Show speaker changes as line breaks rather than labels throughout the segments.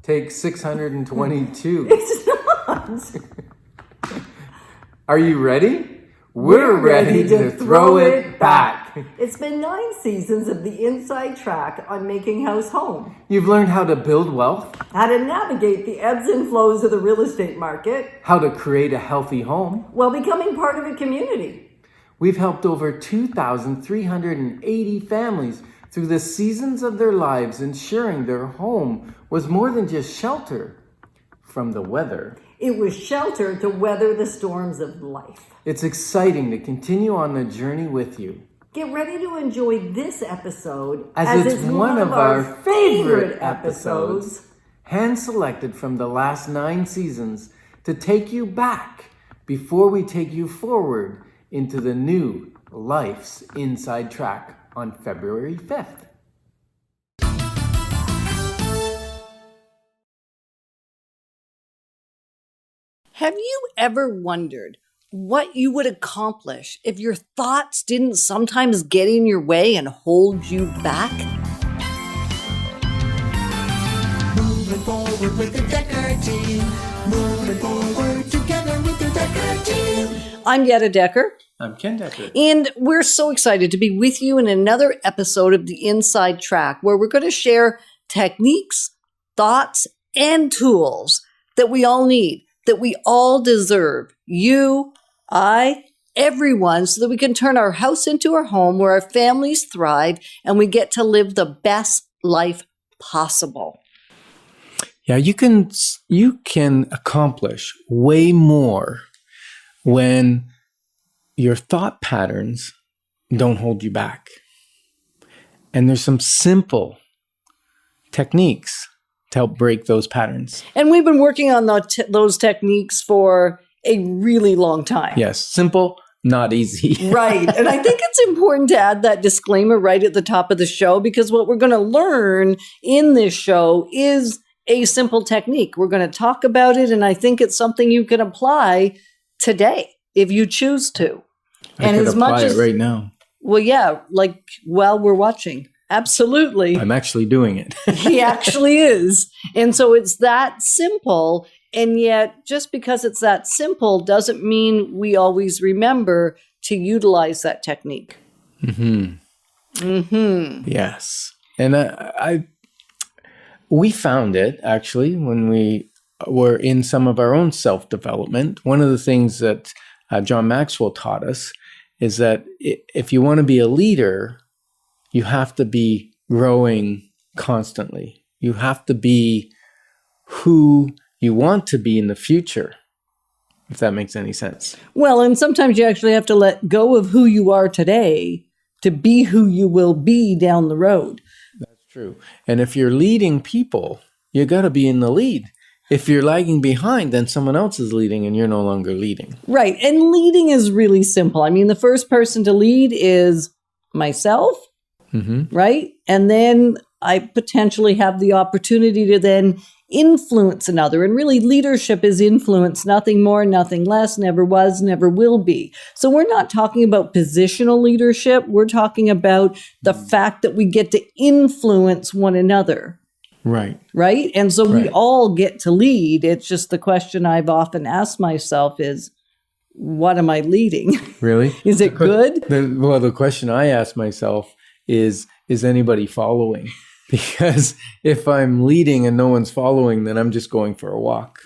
Take 622.
It's not.
Are you ready? We're ready to throw it back.
It's been 9 seasons of the Inside Track on Making House Home.
You've learned how to build wealth,
How to navigate the ebbs and flows of the real estate market
how to create a healthy home.
while becoming part of a community.
We've helped over 2,380 families through the seasons of their lives, ensuring their home was more than just shelter from the weather.
It was shelter to weather the storms of life.
It's exciting to continue on the journey with you.
Get ready to enjoy this episode
As it's one of our favorite episodes, hand-selected from the last 9 seasons to take you back before we take you forward into the new Life's Inside Track on February 5th.
Have you ever wondered what you would accomplish if your thoughts didn't sometimes get in your way and hold you back?
Moving forward with the Decker team. Moving forward together with the Decker team.
I'm Yetta Decker,
I'm Ken Decker.
and we're so excited to be with you in another episode of the Inside Track, where we're going to share techniques, thoughts, and tools that we all need, that we all deserve. You, I, everyone, so that we can turn our house into our home where our families thrive and we get to live the best life possible.
Yeah, you can accomplish way more when your thought patterns don't hold you back. And there's some simple techniques to help break those patterns.
And we've been working on those techniques for a really long time.
Yes, simple, not easy.
Right. And I think it's important to add that disclaimer right at the top of the show, because what we're going to learn in this show is a simple technique. We're going to talk about it, and I think it's something you can apply today if you choose to.
I could apply it right now.
Well, yeah, like while we're watching. Absolutely.
I'm actually doing it.
He actually is. And so it's that simple. And yet, just because it's that simple doesn't mean we always remember to utilize that technique.
Yes. And we found it actually when we were in some of our own self-development. One of the things that John Maxwell taught us is that if you want to be a leader, you have to be growing constantly. You have to be who you want to be in the future, if that makes any sense.
Well, and sometimes you actually have to let go of who you are today to be who you will be down the road.
That's true. And if you're leading people, you got to be in the lead. If you're lagging behind, then someone else is leading and you're no longer leading.
Right. And leading is really simple. I mean, the first person to lead is myself, right? And then I potentially have the opportunity to then influence another. And really, leadership is influence, nothing more, nothing less, never was, never will be. So we're not talking about positional leadership. We're talking about the fact that we get to influence one another.
Right.
Right? And so we all get to lead. It's just the question I've often asked myself is, what am I leading?
Really?
Is it good?
The question I ask myself is anybody following? Because if I'm leading and no one's following, then I'm just going for a walk.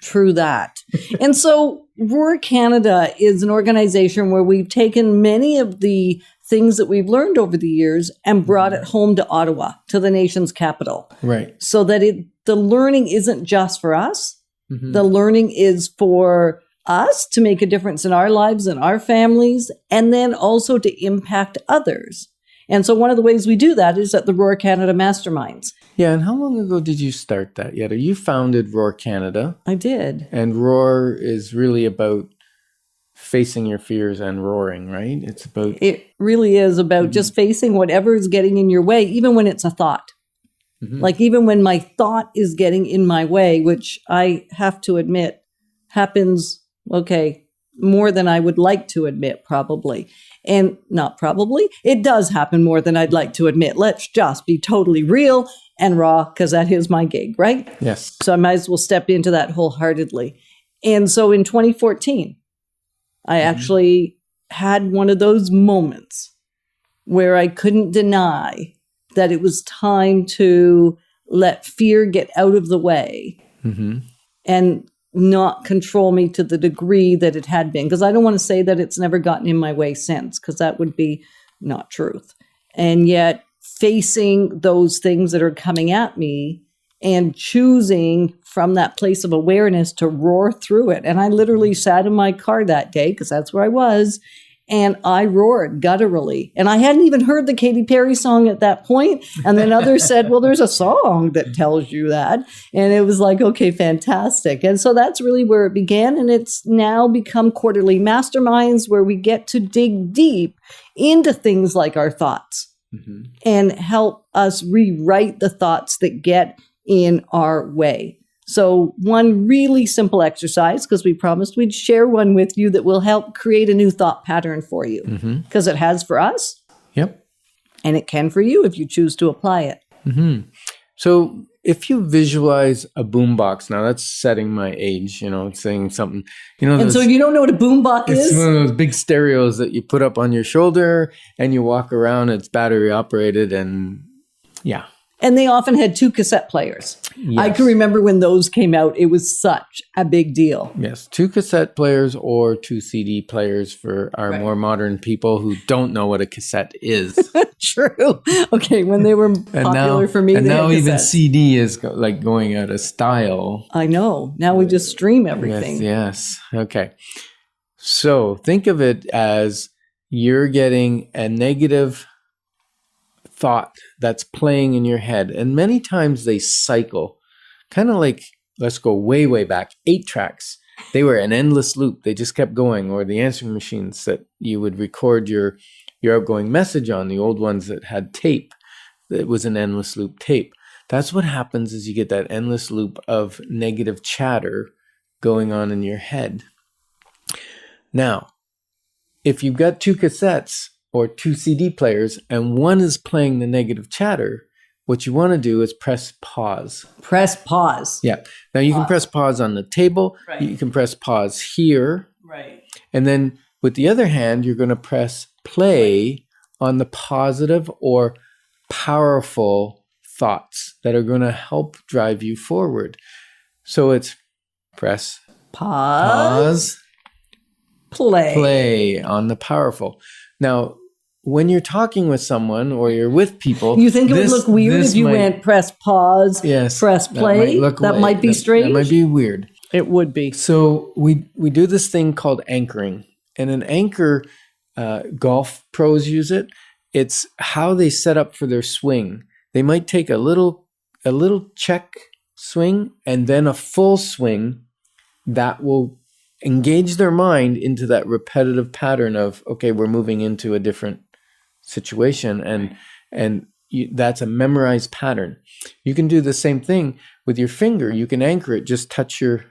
True that. And so Roar Canada is an organization where we've taken many of the things that we've learned over the years and brought it home to Ottawa, to the nation's capital.
Right.
So that the learning isn't just for us. The learning is for us to make a difference in our lives and our families, and then also to impact others. And so one of the ways we do that is at the Roar Canada Masterminds.
Yeah, and how long ago did you start that, Yetta? You founded Roar Canada.
I did.
And Roar is really about facing your fears and roaring, right?
It really is about just facing whatever is getting in your way, even when it's a thought. Like even when my thought is getting in my way, which I have to admit happens, more than I would like to admit, probably. And not probably, it does happen more than I'd like to admit. Let's just be totally real. and raw, because that is my gig, right?
Yes.
So I might as well step into that wholeheartedly. And so in 2014, I actually had one of those moments where I couldn't deny that it was time to let fear get out of the way and not control me to the degree that it had been. Because I don't want to say that it's never gotten in my way since, because that would be not truth. And yet facing those things that are coming at me and choosing from that place of awareness to roar through it. And I literally sat in my car that day, because that's where I was, and I roared gutturally. And I hadn't even heard the Katy Perry song at that point. And then others said, well, there's a song that tells you that. And it was like, okay, fantastic. And so that's really where it began. And it's now become quarterly masterminds where we get to dig deep into things like our thoughts and help us rewrite the thoughts that get in our way. So one really simple exercise, because we promised we'd share one with you that will help create a new thought pattern for you, because it has for us.
Yep.
And it can for you if you choose to apply it.
So if you visualize a boombox, now that's setting my age, it's saying something,
And so if you don't know what a boombox
it's
is,
one of those big stereos that you put up on your shoulder and you walk around. It's battery operated, and yeah.
and they often had 2 cassette players.
Yes.
I can remember when those came out, it was such a big deal.
Yes, 2 cassette players or 2 CD players for our more modern people who don't know what a cassette is.
True. Okay, when they were popular for me.
And
they
now
had
even
cassettes.
CD is going out of style.
I know. Now we just stream everything.
Yes. Okay. So think of it as you're getting a negative thought that's playing in your head. And many times they cycle, kind of like, let's go way, way back, 8 tracks. They were an endless loop. They just kept going. Or the answering machines that you would record your outgoing message on, the old ones that had tape. It was an endless loop tape. That's what happens is you get that endless loop of negative chatter going on in your head. Now, if you've got 2 cassettes or 2 CD players and one is playing the negative chatter, what you want to do is press pause.
Press pause.
Yeah. Now you can press pause on the table.
Right.
You can press pause here.
Right.
And then with the other hand, you're going to press play on the positive or powerful thoughts that are going to help drive you forward. So it's press pause, play on the powerful. Now, when you're talking with someone or you're with people,
You think it would look weird if you went press pause, press play? That might be strange.
That might be weird.
It would be.
So we do this thing called anchoring. And an anchor, golf pros use it. It's how they set up for their swing. They might take a little check swing and then a full swing that will engage their mind into that repetitive pattern of, okay, we're moving into a different situation, and that's a memorized pattern. You can do the same thing with your finger. You can anchor it, just touch your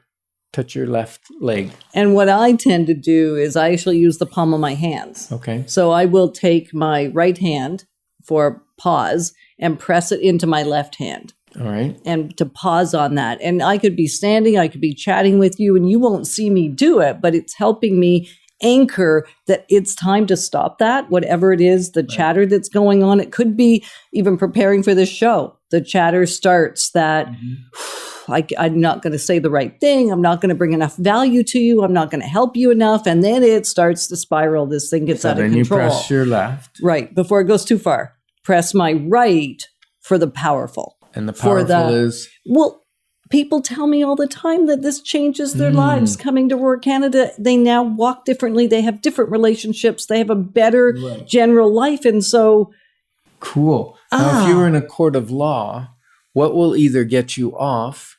left leg.
And what I tend to do is I actually use the palm of my hands.
Okay.
So I will take my right hand for pause and press it into my left hand.
All right.
And to pause on that. And I could be standing, I could be chatting with you, and you won't see me do it, but it's helping me anchor that it's time to stop that, whatever it is, the chatter that's going on. It could be even preparing for this show. The chatter starts that I'm not going to say the right thing. I'm not going to bring enough value to you. I'm not going to help you enough. And then it starts to spiral. This thing gets out of control.
Then you press your left.
Right. Before it goes too far. Press my right for the powerful.
And the powerful is?
Well, people tell me all the time that this changes their lives. Coming to Roar Canada, they now walk differently. They have different relationships. They have a better general life. And so...
Cool. Now, if you were in a court of law, what will either get you off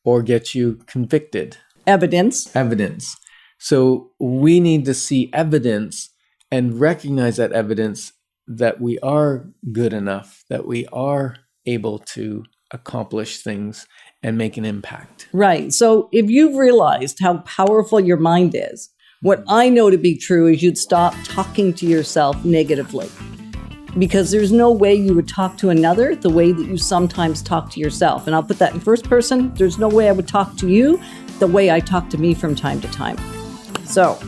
or get you convicted?
Evidence.
Evidence. So we need to see evidence and recognize that evidence that we are good enough, that we are able to accomplish things and make an impact.
Right. So if you've realized how powerful your mind is, what I know to be true is you'd stop talking to yourself negatively. because there's no way you would talk to another the way that you sometimes talk to yourself. And I'll put that in first person. There's no way I would talk to you the way I talk to me from time to time. So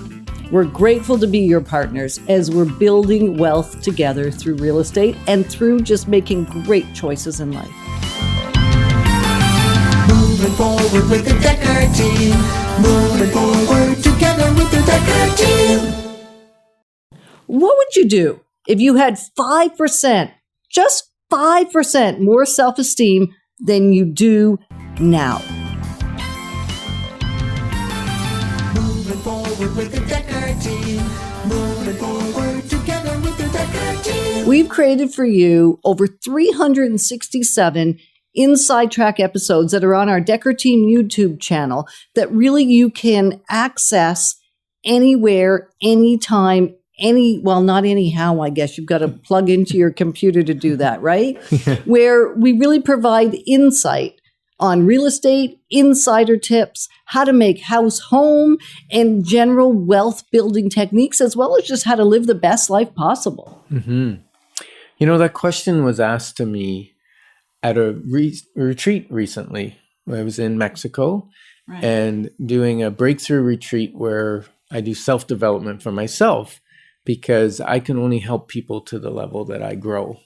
we're grateful to be your partners as we're building wealth together through real estate and through just making great choices in life.
Moving forward with the Decker team. Moving forward together with the Decker team.
What would you do if you had 5%, just 5% more self-esteem than you do now?
Moving forward with the Decker team. Moving forward together with the Decker team.
We've created for you over 367 inside track episodes that are on our Decker Team YouTube channel that really you can access anywhere, anytime, not anyhow, I guess you've got to plug into your computer to do that, right? Where we really provide insight on real estate, insider tips, how to make house home, and general wealth building techniques, as well as just how to live the best life possible.
Mm-hmm. You know, that question was asked to me at a retreat recently. I was in Mexico and doing a breakthrough retreat where I do self-development for myself because I can only help people to the level that I grow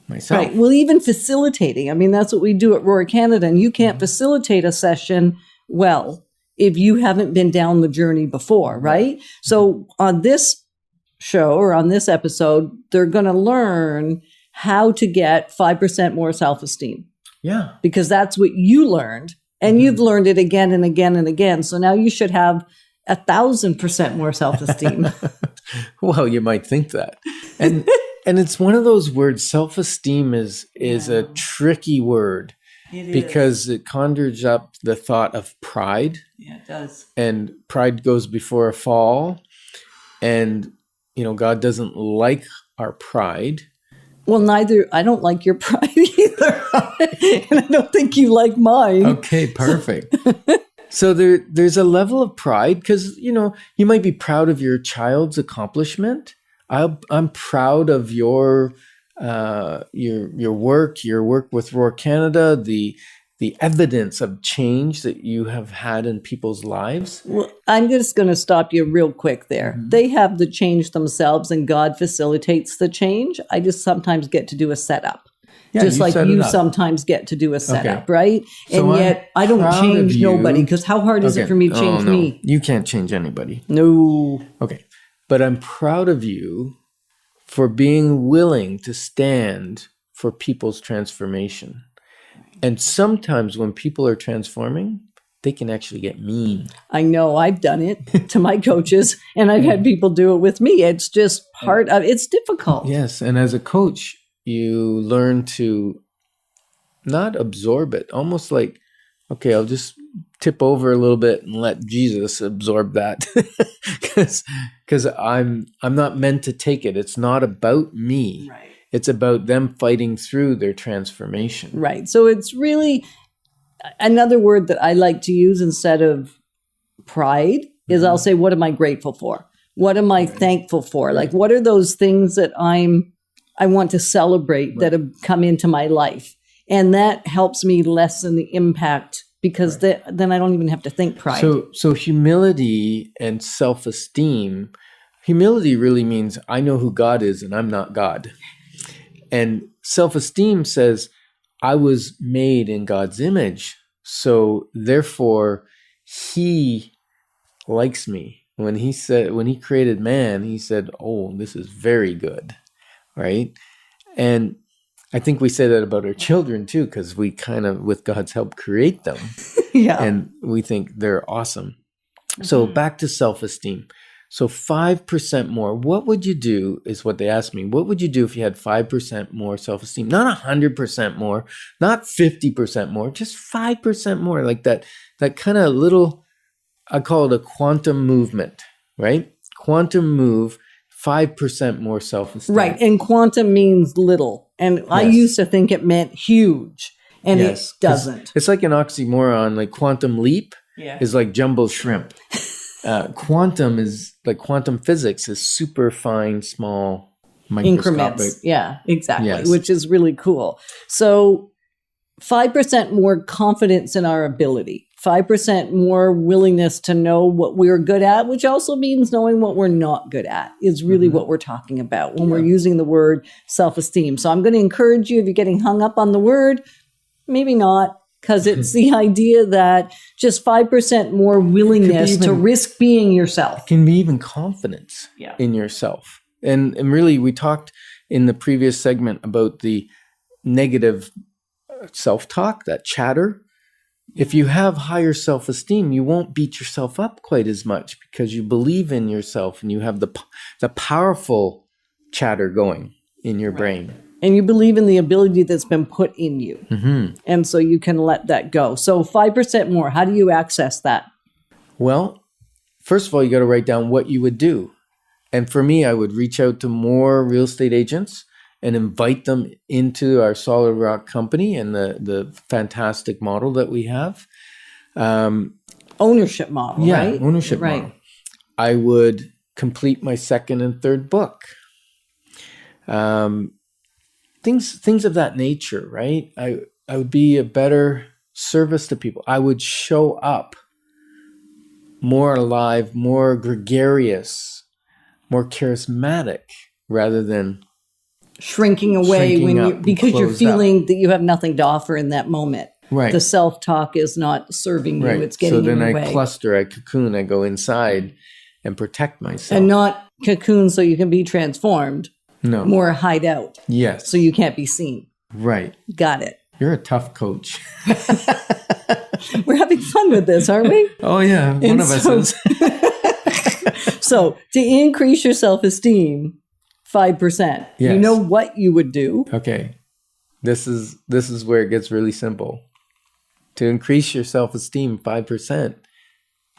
myself.
Right. Well, even facilitating. I mean, that's what we do at Roar Canada. And you can't facilitate a session well if you haven't been down the journey before, right? So on this show or on this episode, they're going to learn how to get 5% more self-esteem.
Yeah.
Because that's what you learned. And you've learned it again and again and again. So now you should have 1,000% more self-esteem.
Well, you might think that. And and it's one of those words, self-esteem is a tricky word because it conjures up the thought of pride.
Yeah, it does.
And pride goes before a fall. And, you know, God doesn't like our pride.
Well, I don't like your pride either. And I don't think you like mine.
Okay, perfect. So there's a level of pride because, you know, you might be proud of your child's accomplishment. I'm proud of your work with Roar Canada, the evidence of change that you have had in people's lives.
Well, I'm just going to stop you real quick there. Mm-hmm. They have the change themselves and God facilitates the change. I just sometimes get to do a setup. Yeah, just like you sometimes get to do a setup, right?
So
and yet I don't change nobody because how hard is it for me to change me?
You can't change anybody.
No.
Okay. But I'm proud of you for being willing to stand for people's transformation. And sometimes when people are transforming, they can actually get mean.
I know. I've done it to my coaches and I've had people do it with me. It's just part of it's difficult.
Yes. And as a coach, you learn to not absorb it, almost like, okay, I'll just tip over a little bit and let Jesus absorb that because I'm not meant to take it. It's not about me.
Right.
It's about them fighting through their transformation.
Right. So it's really another word that I like to use instead of pride is I'll say, what am I grateful for? What am I thankful for? Like, what are those things that I want to celebrate that have come into my life? And that helps me lessen the impact because then I don't even have to think pride.
So humility and self-esteem, humility really means I know who God is and I'm not God. And self-esteem says I was made in God's image. So therefore he likes me. When he created man, he said, "Oh, this is very good." Right? And I think we say that about our children too, because we kind of, with God's help, create them.
Yeah.
And we think they're awesome. Mm-hmm. So back to self-esteem. So 5% more. What would you do is what they asked me. What would you do if you had 5% more self-esteem? Not 100% more, not 50% more, just 5% more. Like that kind of little, I call it a quantum movement, right? Quantum move. 5% more self-esteem.
Right. And quantum means little. And I used to think it meant huge. And it doesn't.
It's like an oxymoron. Like quantum leap is like jumbo shrimp. Quantum is like quantum physics is super fine, small
increments. Yeah, exactly.
Yes.
Which is really cool. So 5% more confidence in our ability, 5% more willingness to know what we're good at, which also means knowing what we're not good at is really what we're talking about when we're using the word self-esteem. So I'm going to encourage you, if you're getting hung up on the word, maybe not, because it's the idea that just 5% more willingness to risk being yourself.
Can be even confidence in yourself. And really, we talked in the previous segment about the negative self-talk, that chatter. If you have higher self-esteem, you won't beat yourself up quite as much because you believe in yourself and you have the powerful chatter going in your brain.
And you believe in the ability that's been put in you. And so you can let that go. So 5% more, how do you access that?
Well, first of all, you got to write down what you would do. And for me, I would reach out to more real estate agents and invite them into our Solid Rock company and the fantastic model that we have.
Ownership model, right?
Ownership model. I would complete my second and third book. Things of that nature, right? I would be a better service to people. I would show up more alive, more gregarious, more charismatic, rather than
shrinking away because you're feeling that you have nothing to offer in that moment.
Right.
The self-talk is not serving you.
Right.
It's getting in the way.
So then I cluster, I cocoon, I go inside and protect myself.
And not cocoon so you can be transformed.
No.
More hide out.
Yes.
So you can't be seen.
Right.
Got it.
You're a tough coach.
We're having fun with this, aren't we?
Oh, yeah. One of us is.
So to increase your self-esteem, 5%.
Yes.
You know what you would do.
Okay. This is where it gets really simple. To increase your self-esteem 5%,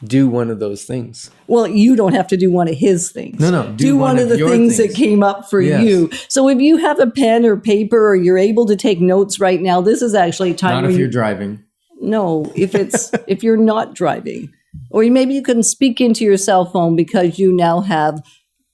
do one of those things.
Well, you don't have to do one of his things.
No.
Do one of the things that came up for you. So if you have a pen or paper or you're able to take notes right now, this is actually a time.
Not if you're driving.
No, if you're not driving. Or maybe you can speak into your cell phone because you now have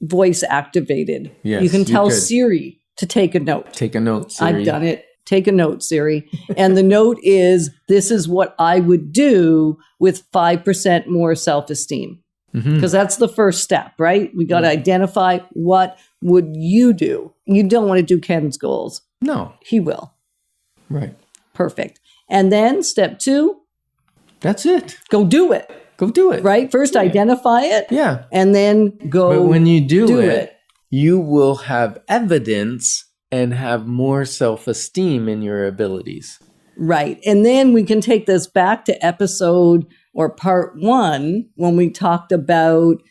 voice activated.
Yes,
you can tell
could.
Siri to take a note.
Take a note, Siri.
I've done it. Take a note, Siri. And the note is, this is what I would do with 5% more self-esteem. Because that's the first step, right? We got to identify, what would you do? You don't want to do Ken's goals.
No.
He will.
Right.
Perfect. And then step 2.
That's it.
Go do it.
Go do it.
Right? First, identify it.
Yeah.
And then go
But when you do
it,
it, you will have evidence and have more self-esteem in your abilities.
Right. And then we can take this back to episode or part 1 when we talked about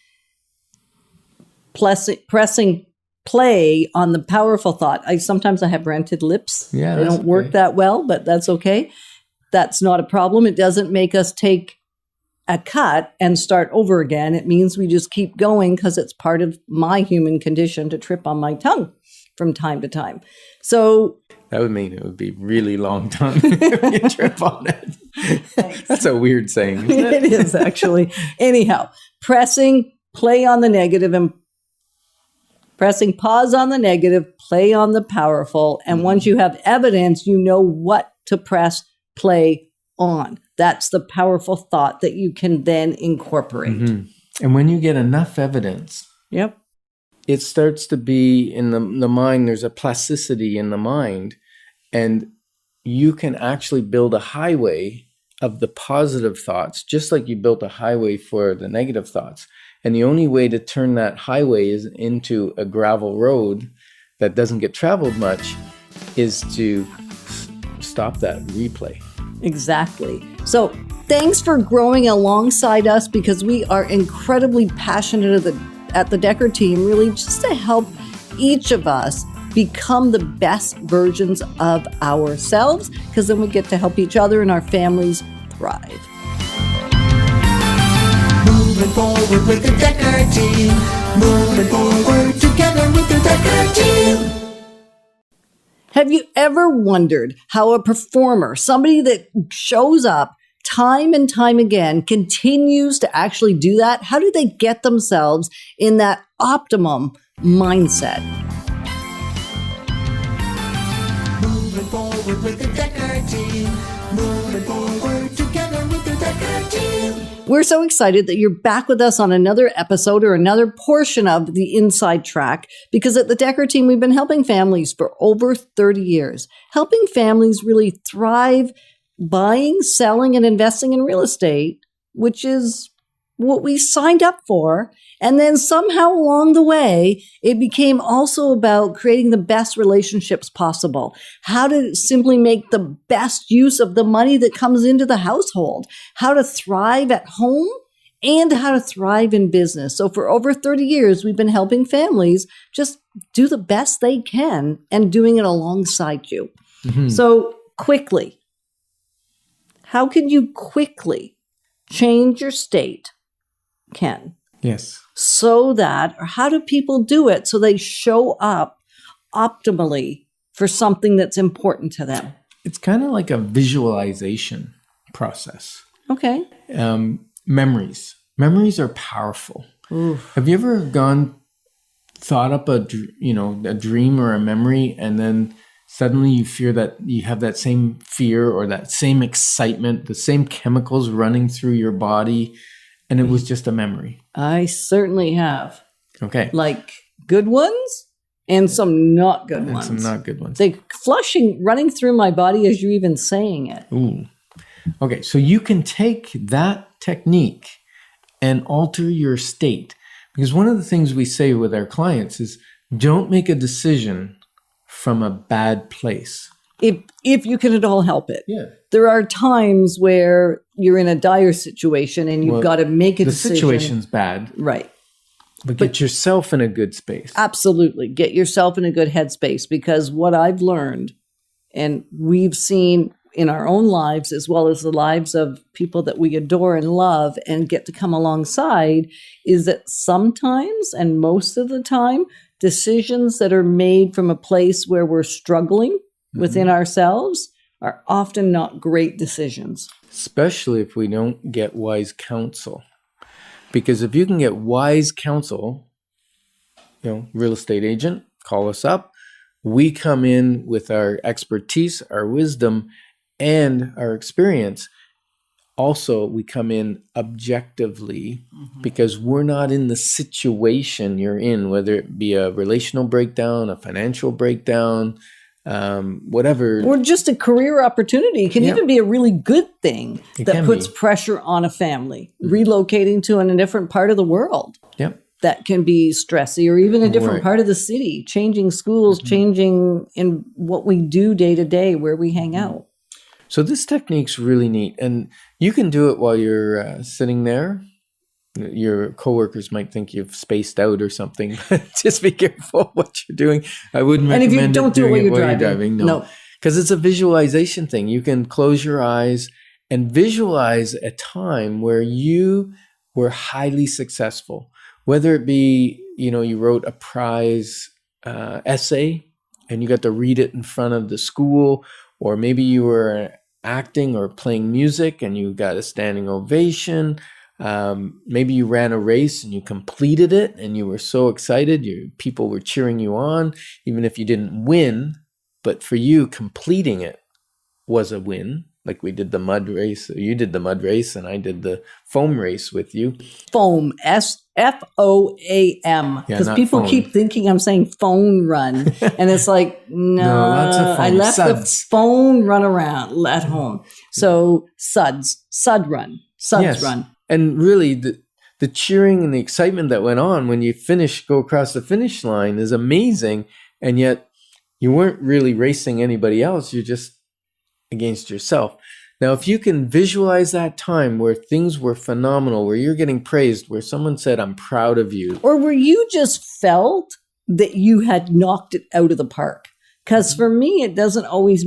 pressing play on the powerful thought. Sometimes I have rented lips.
Yeah,
they don't work that well, but that's okay. That's not a problem. It doesn't make us take a cut and start over again. It means we just keep going because it's part of my human condition to trip on my tongue from time to time. So
that would mean it would be really long tongue if you trip on it. That's a weird saying, isn't it?
It is actually. Anyhow, pressing play on the negative and pressing pause on the negative, play on the powerful. And once you have evidence, you know what to press play on. That's the powerful thought that you can then incorporate.
And when you get enough evidence, it starts to be in the mind, there's a plasticity in the mind, and you can actually build a highway of the positive thoughts, just like you built a highway for the negative thoughts. And the only way to turn that highway is into a gravel road that doesn't get traveled much is to stop that replay.
Exactly. So thanks for growing alongside us, because we are incredibly passionate at the Decker team, really just to help each of us become the best versions of ourselves, because then we get to help each other and our families thrive.
Moving forward with the Decker team. Moving forward together with the Decker team.
Have you ever wondered how a performer, somebody that shows up time and time again, continues to actually do that? How do they get themselves in that optimum mindset?
with the Decker team. Moving forward together with the Decker team.
We're so excited that you're back with us on another episode or another portion of the Inside Track, because at the Decker team, we've been helping families for over 30 years, helping families really thrive buying, selling, and investing in real estate, which is what we signed up for. And then somehow along the way, it became also about creating the best relationships possible, how to simply make the best use of the money that comes into the household, how to thrive at home, and how to thrive in business. So for over 30 years, we've been helping families just do the best they can and doing it alongside you. Mm-hmm. So quickly, how can you quickly change your state, Ken?
Yes.
So that, or how do people do it so they show up optimally for something that's important to them?
It's kind of like a visualization process.
Okay.
Memories. Memories are powerful. Oof. Have you ever thought up a dream or a memory, and then suddenly you fear that you have that same fear or that same excitement, the same chemicals running through your body, and it was just a memory?
I certainly have.
Okay.
Like good ones and some not good ones.
Some not good ones.
They running through my body as you're even saying it.
Ooh. Okay, so you can take that technique and alter your state. Because one of the things we say with our clients is, don't make a decision from a bad place.
If you can at all help it.
Yeah.
There are times where you're in a dire situation and you've got to make a decision.
The situation's bad.
Right.
But get yourself in a good space.
Absolutely. Get yourself in a good headspace, because what I've learned, and we've seen in our own lives, as well as the lives of people that we adore and love and get to come alongside, is that sometimes, and most of the time, decisions that are made from a place where we're struggling within ourselves are often not great decisions.
Especially if we don't get wise counsel. Because if you can get wise counsel, real estate agent, call us up. We come in with our expertise, our wisdom, and our experience. Also, we come in objectively because we're not in the situation you're in, whether it be a relational breakdown, a financial breakdown, whatever.
Or just a career opportunity. It can even be a really good thing that puts pressure on a family, relocating to a different part of the world.
Yep.
That can be stressy, or even a different part of the city, changing schools, changing in what we do day to day, where we hang out.
So this technique's really neat, and you can do it while you're sitting there. Your coworkers might think you've spaced out or something, but just be careful what you're doing. I wouldn't recommend
and if you don't do it while you're driving.
No, because it's a visualization thing. You can close your eyes and visualize a time where you were highly successful, whether it be, you wrote a prize essay and you got to read it in front of the school, or maybe you were acting or playing music and you got a standing ovation. Maybe you ran a race and you completed it and you were so excited. People were cheering you on, even if you didn't win. But for you, completing it was a win. Like we did the mud race. You did the mud race and I did the foam race with you.
Foam, FOAM. Because people
phone.
keep thinking I'm saying phone run. And it's like, no,
lots of foam.
I left
Suds.
the phone run around at home. So Sud run. Run.
And really, the cheering and the excitement that went on when you go across the finish line is amazing. And yet you weren't really racing anybody else. You're just against yourself. Now, if you can visualize that time where things were phenomenal, where you're getting praised, where someone said, I'm proud of you.
Or where you just felt that you had knocked it out of the park. Because for me, it doesn't always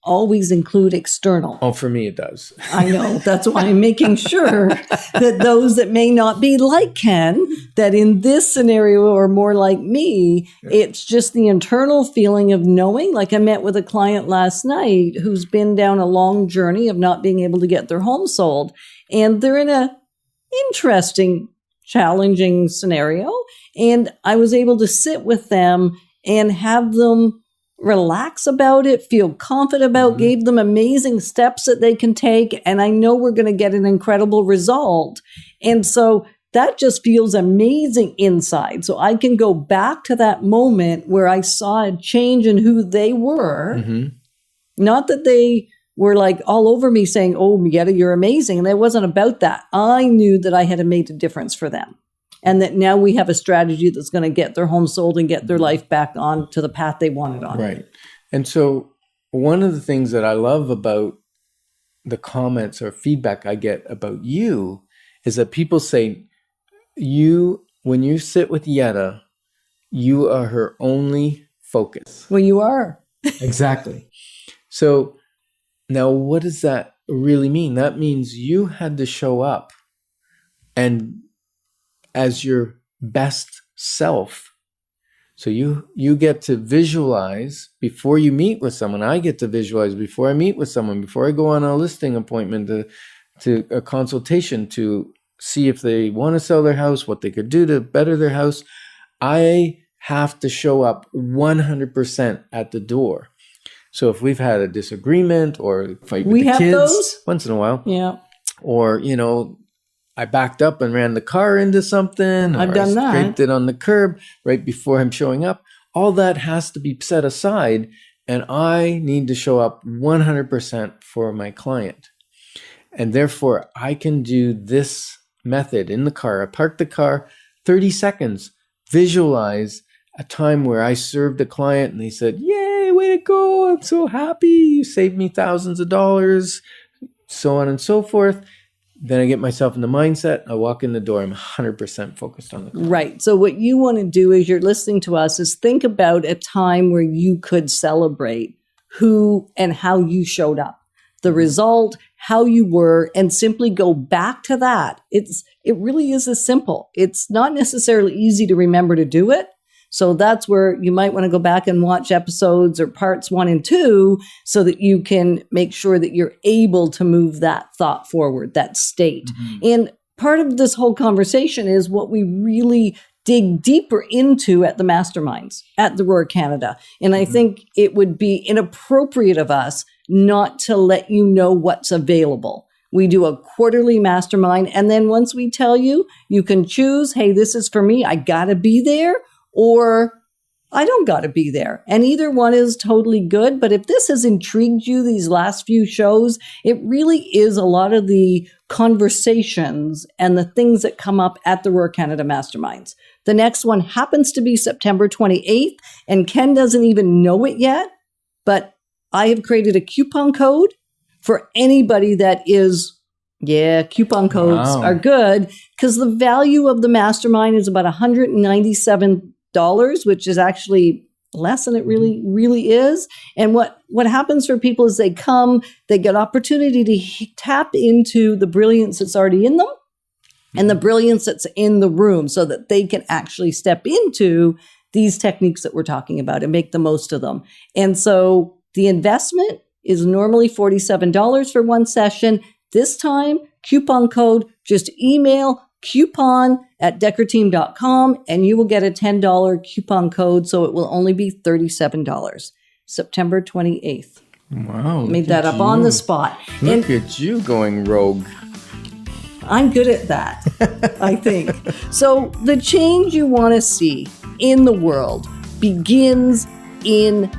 always include external.
Oh, for me, it does.
I know. That's why I'm making sure that those that may not be like Ken, that in this scenario are more like me, it's just the internal feeling of knowing. Like I met with a client last night who's been down a long journey of not being able to get their home sold. And they're in a interesting, challenging scenario. And I was able to sit with them and have them relax about it, feel confident about, gave them amazing steps that they can take. And I know we're going to get an incredible result. And so that just feels amazing inside. So I can go back to that moment where I saw a change in who they were. Not that they were like all over me saying, oh, Mietta, you're amazing. And it wasn't about that. I knew that I had made a difference for them. And that now we have a strategy that's going to get their home sold and get their life back on to the path they wanted on.
Right. And so one of the things that I love about the comments or feedback I get about you is that people say, when you sit with Yetta, you are her only focus.
Well, you are.
Exactly. So now what does that really mean? That means you had to show up and as your best self. So you get to visualize before you meet with someone. I get to visualize before I meet with someone, before I go on a listing appointment to a consultation to see if they want to sell their house, what they could do to better their house. I have to show up 100% at the door. So if we've had a disagreement or fight with the kids
those
once in a while,
yeah,
or, I backed up and ran the car into something. Or
I've done that.
I scraped it on the curb right before I'm showing up. All that has to be set aside, and I need to show up 100% for my client. And therefore, I can do this method in the car. I park the car, 30 seconds, visualize a time where I served a client and they said, yay, way to go. I'm so happy. You saved me thousands of dollars, so on and so forth. Then I get myself in the mindset. I walk in the door. I'm 100% focused on the client.
Right. So what you want to do as you're listening to us is think about a time where you could celebrate who and how you showed up, the result, how you were, and simply go back to that. It really is as simple. It's not necessarily easy to remember to do it. So that's where you might want to go back and watch episodes or parts 1 and 2 so that you can make sure that you're able to move that thought forward, that state. And part of this whole conversation is what we really dig deeper into at the masterminds at the Roar Canada. And I think it would be inappropriate of us not to let you know what's available. We do a quarterly mastermind. And then once we tell you, you can choose, hey, this is for me. I got to be there. Or I don't got to be there. And either one is totally good. But if this has intrigued you, these last few shows, it really is a lot of the conversations and the things that come up at the Roar Canada Masterminds. The next one happens to be September 28th, and Ken doesn't even know it yet. But I have created a coupon code for anybody that is, coupon codes are good because the value of the mastermind is about $197, which is actually less than it really is. And what happens for people is they come, they get opportunity to tap into the brilliance that's already in them and the brilliance that's in the room so that they can actually step into these techniques that we're talking about and make the most of them. And so the investment is normally $47 for one session. This time, coupon code, just email coupon@deckerteam.com and you will get a $10 coupon code. So it will only be $37. September 28th.
Wow.
Made that up on the spot.
Look at you going rogue.
I'm good at that, I think. So the change you want to see in the world begins in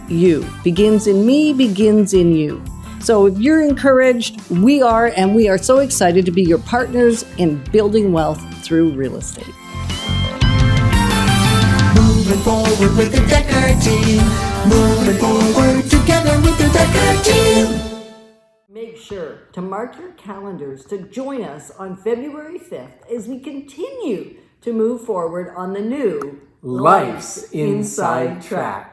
you. Begins in me, begins in you. So if you're encouraged, we are, and we are so excited to be your partners in building wealth through real estate.
Moving forward with the Decker team. Moving forward together with the Decker team.
Make sure to mark your calendars to join us on February 5th as we continue to move forward on the new
Life's Inside Track.